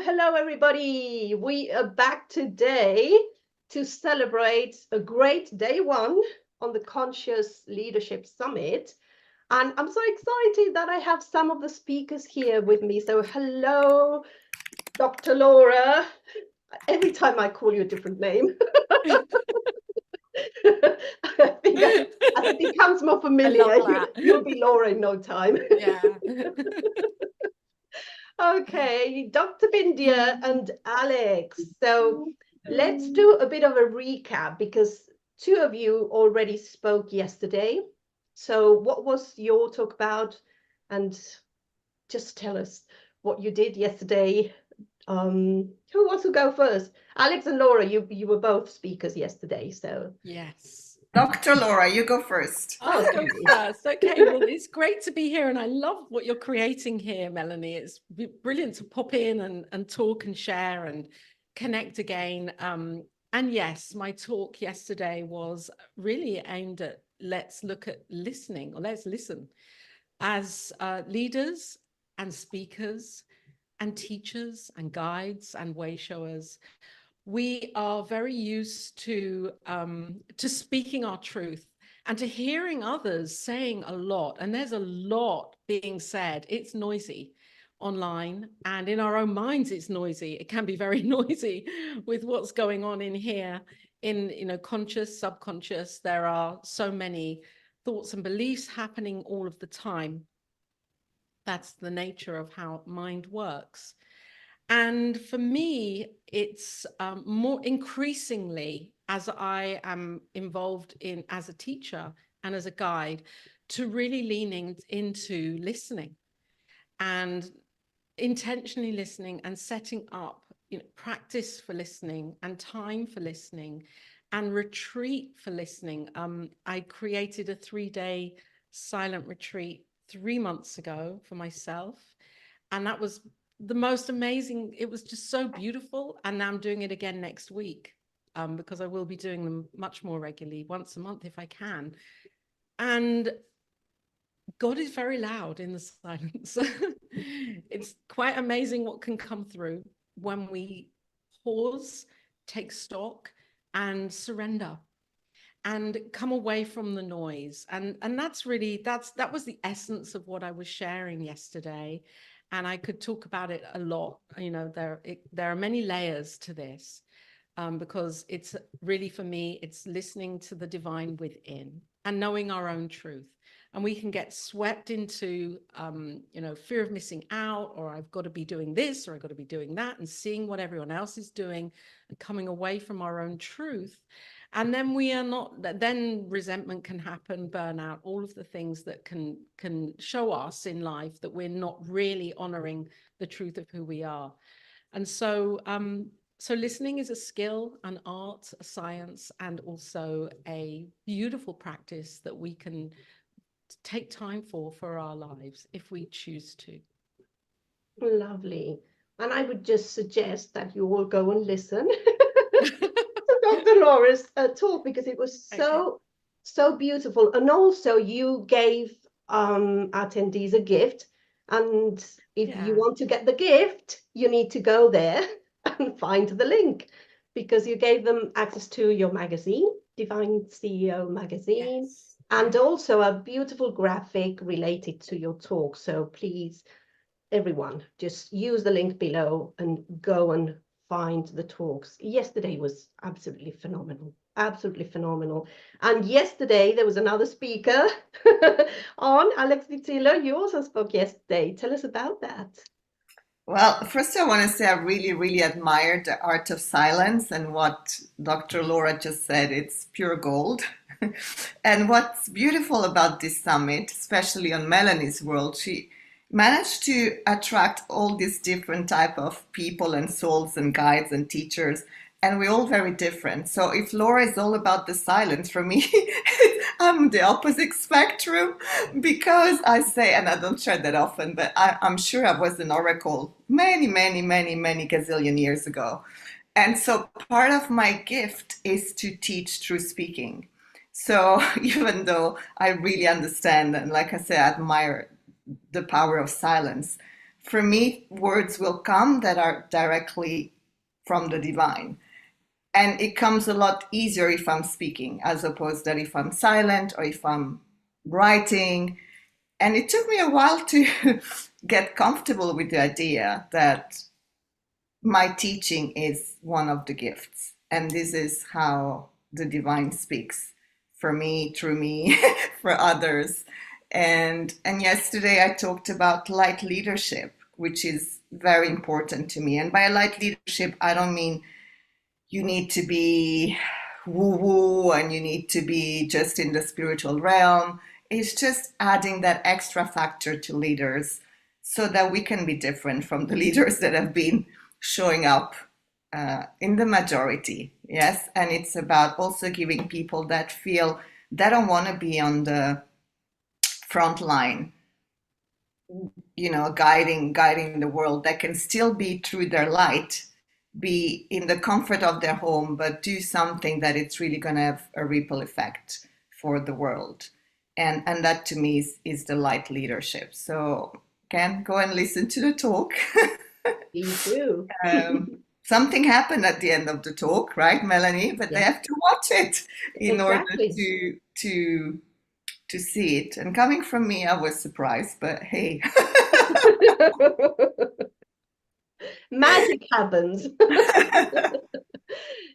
Hello, everybody. We are back today to celebrate a great day one on the Conscious Leadership Summit. And I'm so excited that I have some of the speakers here with me. So hello, Dr. Laura. Every time I call you a different name, I think as it becomes more familiar, you'll be Laura in no time. Yeah. Okay, Dr. Bindia and Alex. So let's do a bit of a recap because two of you already spoke yesterday. So what was your talk about? And just tell us what you did yesterday. Who wants to go first? Alex and Laura, you were both speakers yesterday, so. Yes. Dr. Laura, you go first. I'll go first. Okay, well, it's great to be here, and I love what you're creating here, Melanie. It's brilliant to pop in and talk and share and connect again. And yes, my talk yesterday was really aimed at let's look at listening, or let's listen as leaders and speakers and teachers and guides and way showers. We are very used to speaking our truth and to hearing others saying a lot. And there's a lot being said. It's noisy online, and in our own minds, it's noisy. It can be very noisy with what's going on in here, in conscious, subconscious. There are so many thoughts and beliefs happening all of the time. That's the nature of how mind works. And for me, it's more increasingly, as I am involved in as a teacher and as a guide, to really leaning into listening and intentionally listening and setting up practice for listening and time for listening and retreat for listening. I created a 3-day silent retreat 3 months ago for myself, and that was the most amazing. It was just so beautiful. And now I'm doing it again next week because I will be doing them much more regularly, once a month if I can. And God is very loud in the silence. It's quite amazing what can come through when we pause, take stock, and surrender and come away from the noise. And that's really, that was the essence of what I was sharing yesterday. And I could talk about it a lot. There are many layers to this because it's really, for me, it's listening to the divine within and knowing our own truth. And we can get swept into, fear of missing out, or I've got to be doing this, or I've got to be doing that, and seeing what everyone else is doing and coming away from our own truth. And then then resentment can happen, burnout, all of the things that can show us in life that we're not really honoring the truth of who we are. And so, so listening is a skill, an art, a science, and also a beautiful practice that we can take time for our lives if we choose to. Lovely. And I would just suggest that you all go and listen to Dr. Laura's talk, because it was so beautiful. And also you gave attendees a gift. And if you want to get the gift, you need to go there and find the link, because you gave them access to your magazine, Divine CEO magazine. Yes. And also a beautiful graphic related to your talk. So please, everyone, just use the link below and go and find the talks. Yesterday was absolutely phenomenal. Absolutely phenomenal. And yesterday there was another speaker on, Alex Vitzila. You also spoke yesterday. Tell us about that. Well, first I want to say I really, really admired the art of silence, and what Dr. Laura just said, it's pure gold. And what's beautiful about this summit, especially on Melanie's world, she managed to attract all these different type of people and souls and guides and teachers, and we're all very different. So if Laura is all about the silence, for me, I'm the opposite spectrum, because I say, and I don't share that often, but I'm sure I was an oracle many, many, many, many gazillion years ago. And so part of my gift is to teach through speaking. So even though I really understand, and like I say, I admire the power of silence, for me, words will come that are directly from the divine. And it comes a lot easier if I'm speaking, as opposed that if I'm silent or if I'm writing. And it took me a while to get comfortable with the idea that my teaching is one of the gifts. And this is how the divine speaks for me, through me, for others. And yesterday I talked about light leadership, which is very important to me. And by light leadership, I don't mean you need to be woo-woo and you need to be just in the spiritual realm. It's just adding that extra factor to leaders so that we can be different from the leaders that have been showing up in the majority. Yes. And it's about also giving people that feel they don't want to be on the front line, you know, guiding the world. They can still be through their light, be in the comfort of their home, but do something that it's really going to have a ripple effect for the world. And that to me is the light leadership. So Ken, go and listen to the talk. Me too. Something happened at the end of the talk, right, Melanie? But they have to watch it in order to see it. And coming from me, I was surprised, but hey. Magic happens.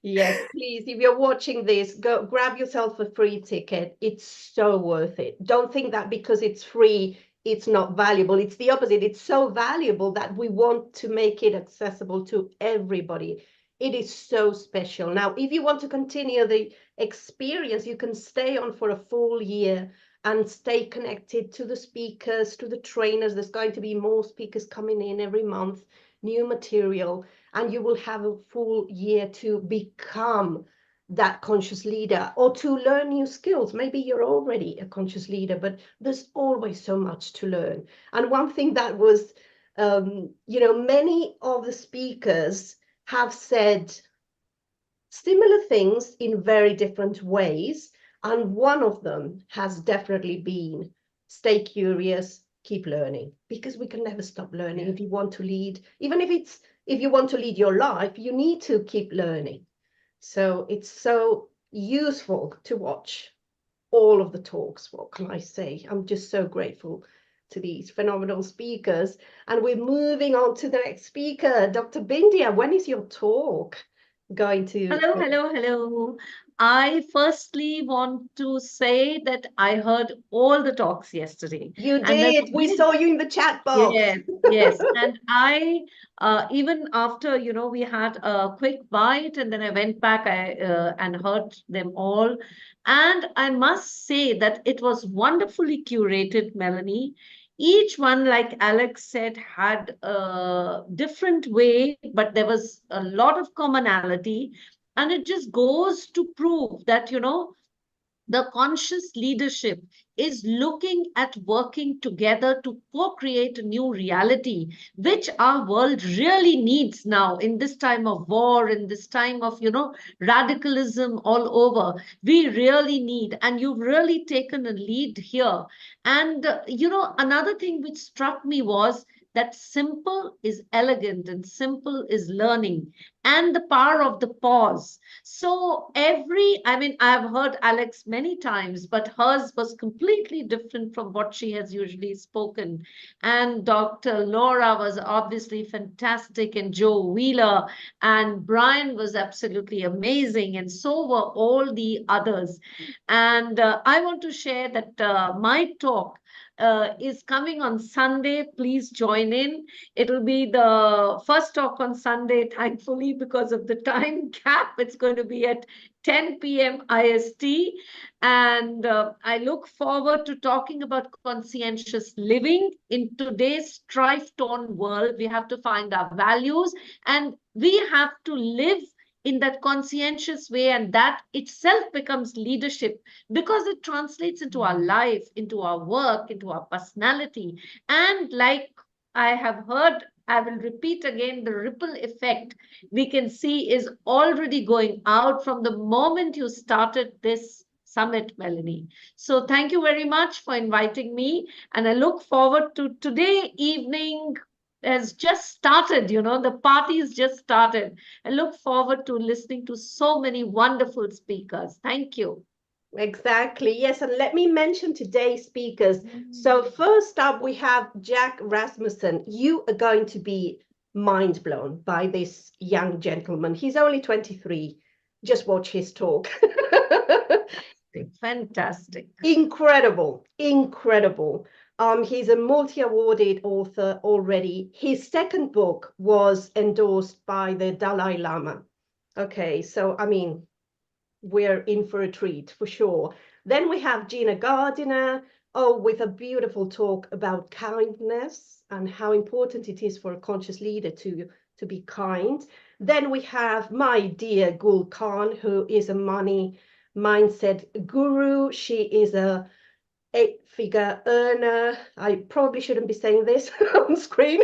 Yes, please, if you're watching this, go grab yourself a free ticket. It's so worth it. Don't think that because it's free, it's not valuable. It's the opposite. It's so valuable that we want to make it accessible to everybody. It is so special. Now, if you want to continue the experience, you can stay on for a full year and stay connected to the speakers, to the trainers. There's going to be more speakers coming in every month, new material, and you will have a full year to become that conscious leader or to learn new skills. Maybe you're already a conscious leader, but there's always so much to learn. And one thing that was, you know, many of the speakers have said similar things in very different ways. And one of them has definitely been stay curious, keep learning, because we can never stop learning. If you want to lead, even if you want to lead your life, you need to keep learning. So it's so useful to watch all of the talks. What can I say? I'm just so grateful to these phenomenal speakers. And we're moving on to the next speaker, Dr. Bindia. When is your talk going to? Hello. I firstly want to say that I heard all the talks yesterday. You did. We saw you in the chat box. Yes. And I, even after, you know, we had a quick bite and then I went back and heard them all. And I must say that it was wonderfully curated, Melanie. Each one, like Alex said, had a different way, but there was a lot of commonality. And it just goes to prove that, you know, the conscious leadership is looking at working together to co-create a new reality, which our world really needs now in this time of war, in this time of, you know, radicalism all over. We really need, and you've really taken a lead here. And, you know, another thing which struck me was that simple is elegant and simple is learning, and the power of the pause. So I mean, I've heard Alex many times, but hers was completely different from what she has usually spoken. And Dr. Laura was obviously fantastic, and Joe Wheeler and Brian was absolutely amazing, and so were all the others. And I want to share that my talk is coming on Sunday. Please join in. It'll be the first talk on Sunday, thankfully, because of the time gap. It's going to be at 10 p.m. IST. And I look forward to talking about conscientious living. In today's strife-torn world, we have to find our values and we have to live in that conscientious way, and that itself becomes leadership because it translates into our life, into our work, into our personality. And like I have heard, I will repeat again, the ripple effect we can see is already going out from the moment you started this summit, Melanie. So thank you very much for inviting me, and I look forward to today evening has just started, the party has just started. I look forward to listening to so many wonderful speakers. Thank you. Exactly. Yes. And let me mention today's speakers. So first up, we have Jack Rasmussen. You are going to be mind blown by this young gentleman. He's only 23. Just watch his talk. Fantastic. Incredible, incredible. He's a multi-awarded author already. His second book was endorsed by the Dalai Lama. Okay, so I mean, we're in for a treat for sure. Then we have Gina Gardiner, with a beautiful talk about kindness and how important it is for a conscious leader to be kind. Then we have my dear Gul Khan, who is a money mindset guru. She is a 8-figure earner. I probably shouldn't be saying this on screen.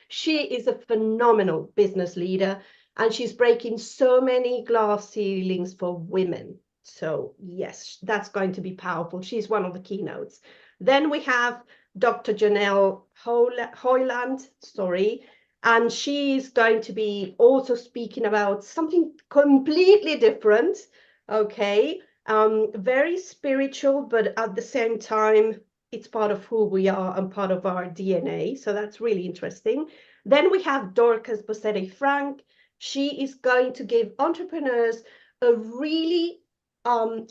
She is a phenomenal business leader, and she's breaking so many glass ceilings for women. So yes, that's going to be powerful. She's one of the keynotes. Then we have Dr. Janelle Hoyland, and she's going to be also speaking about something completely different. Okay, very spiritual, but at the same time, it's part of who we are and part of our DNA. So that's really interesting. Then we have Dorcas Bossetti Frank. She is going to give entrepreneurs a really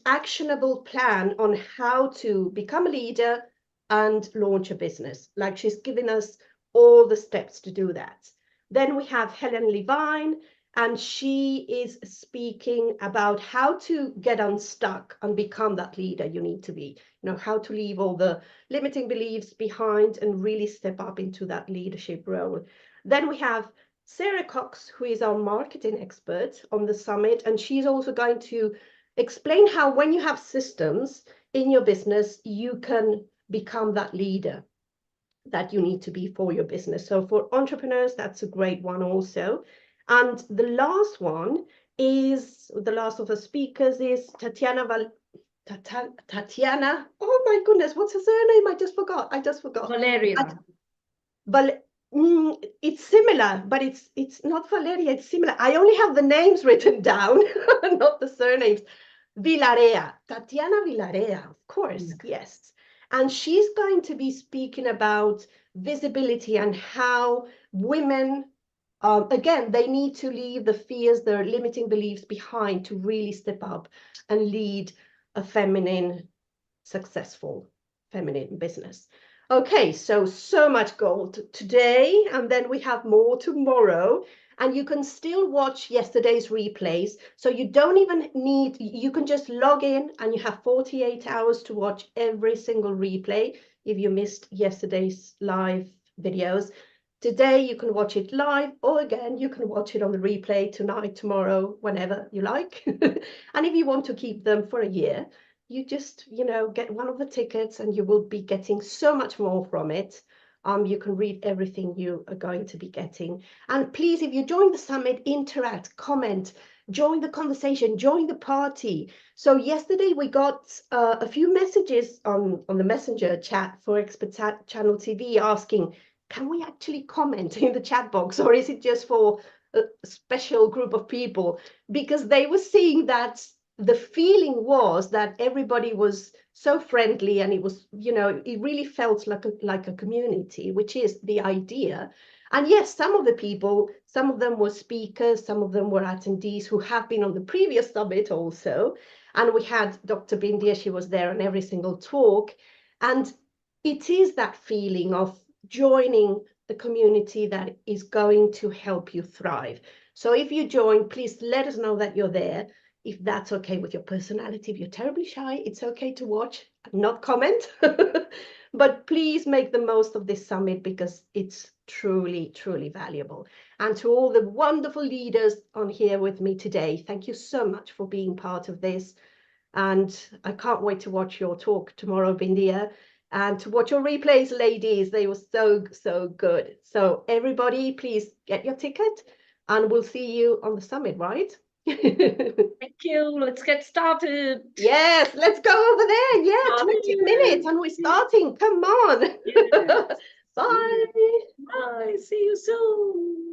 actionable plan on how to become a leader and launch a business. Like, she's giving us all the steps to do that. Then we have Helen Levine, and she is speaking about how to get unstuck and become that leader you need to be. How to leave all the limiting beliefs behind and really step up into that leadership role. Then we have Sarah Cox, who is our marketing expert on the summit, and she's also going to explain how, when you have systems in your business, you can become that leader that you need to be for your business. So for entrepreneurs, that's a great one also. And the last one is, the last of the speakers is Tatiana. Oh my goodness, what's her surname? I just forgot. Valeria. It's similar, but it's not Valeria. It's similar. I only have the names written down, not the surnames. Vilarea, Tatiana Vilarea, of course, yes. And she's going to be speaking about visibility and how women, again, they need to leave the fears, their limiting beliefs behind to really step up and lead a feminine, successful feminine business. Okay, so much gold today, and then we have more tomorrow. And you can still watch yesterday's replays. So you don't even need, you can just log in and you have 48 hours to watch every single replay if you missed yesterday's live videos. Today you can watch it live, or again, you can watch it on the replay tonight, tomorrow, whenever you like. And if you want to keep them for a year, you just, get one of the tickets and you will be getting so much more from it. You can read everything you are going to be getting. And please, if you join the summit, interact, comment, join the conversation, join the party. So yesterday we got a few messages on the messenger chat for Expert Channel TV asking, can we actually comment in the chat box, or is it just for a special group of people? Because they were seeing that the feeling was that everybody was so friendly, and it was, it really felt like a community, which is the idea. And yes, some of the people, some of them were speakers, some of them were attendees who have been on the previous summit also. And we had Dr. Bindia, she was there on every single talk. And it is that feeling of joining the community that is going to help you thrive. So if you join, please let us know that you're there. If that's okay with your personality, if you're terribly shy, it's okay to watch and not comment. But please make the most of this summit, because it's truly, truly valuable. And to all the wonderful leaders on here with me today, thank you so much for being part of this. And I can't wait to watch your talk tomorrow, Bindia, and to watch your replays, ladies. They were so, so good. So everybody, please get your ticket, and we'll see you on the summit, right? Thank you. Let's get started. Yes, let's go over there. Yeah, 20 minutes and we're starting. Come on. Yes. Bye. Bye. See you soon.